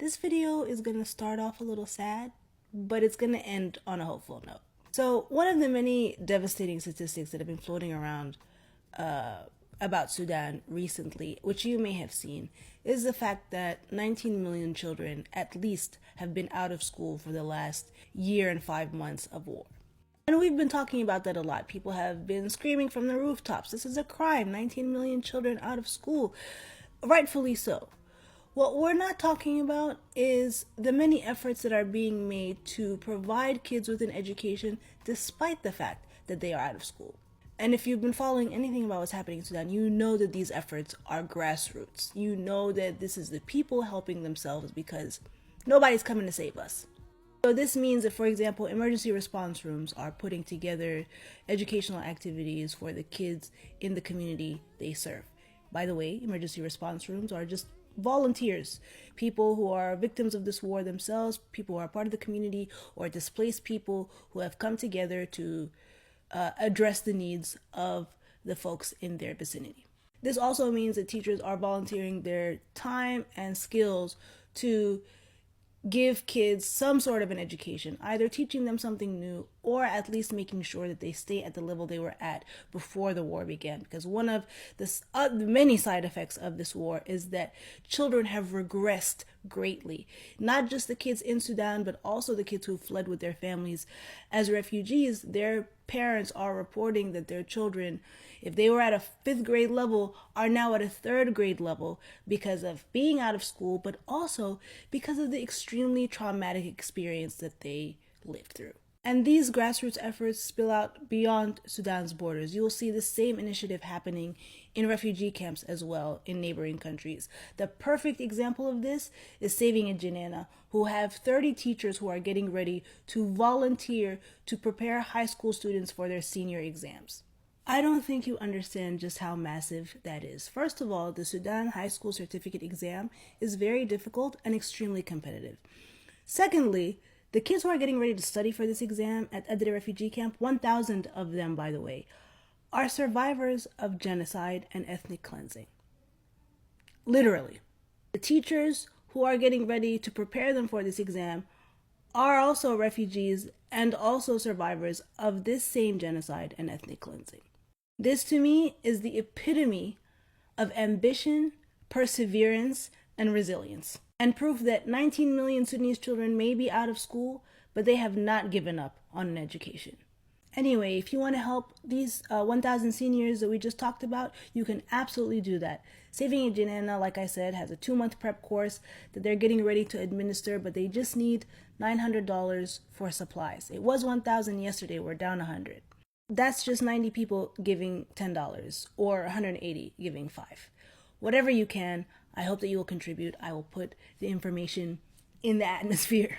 This video is going to start off a little sad, but it's going to end on a hopeful note. So one of the many devastating statistics that have been floating around about Sudan recently, which you may have seen, is the fact that 19 million children at least have been out of school for the last year and 5 months of war. And we've been talking about that a lot. People have been screaming from the rooftops, this is a crime, 19 million children out of school. Rightfully so. What we're not talking about is the many efforts that are being made to provide kids with an education despite the fact that they are out of school. And if you've been following anything about what's happening in Sudan, you know that these efforts are grassroots. You know that this is the people helping themselves because nobody's coming to save us. So this means that, for example, emergency response rooms are putting together educational activities for the kids in the community they serve. By the way, emergency response rooms are just volunteers, people who are victims of this war themselves, people who are part of the community, or displaced people who have come together to address the needs of the folks in their vicinity. This also means that teachers are volunteering their time and skills to give kids some sort of an education, either teaching them something new or at least making sure that they stay at the level they were at before the war began. Because one of the many side effects of this war is that children have regressed greatly. Not just the kids in Sudan, but also the kids who fled with their families as refugees. Their parents are reporting that their children, if they were at a 5th grade level, are now at a 3rd grade level because of being out of school, but also because of the extremely traumatic experience that they lived through. And these grassroots efforts spill out beyond Sudan's borders. You will see the same initiative happening in refugee camps as well in neighboring countries. The perfect example of this is Saving in Janina, who have 30 teachers who are getting ready to volunteer to prepare high school students for their senior exams. I don't think you understand just how massive that is. First of all, the Sudan High School Certificate exam is very difficult and extremely competitive. Secondly, the kids who are getting ready to study for this exam at Adre refugee camp, 1,000 of them, by the way, are survivors of genocide and ethnic cleansing. Literally. The teachers who are getting ready to prepare them for this exam are also refugees and also survivors of this same genocide and ethnic cleansing. This, to me, is the epitome of ambition, perseverance, and resilience, and proof that 19 million Sudanese children may be out of school, but they have not given up on an education. Anyway, if you want to help these 1,000 seniors that we just talked about, you can absolutely do that. Saving in Janina, like I said, has a 2-month prep course that they're getting ready to administer, but they just need $900 for supplies. It was 1,000 yesterday, we're down 100. That's just 90 people giving $10 or 180 giving $5. Whatever you can, I hope that you will contribute. I will put the information in the atmosphere.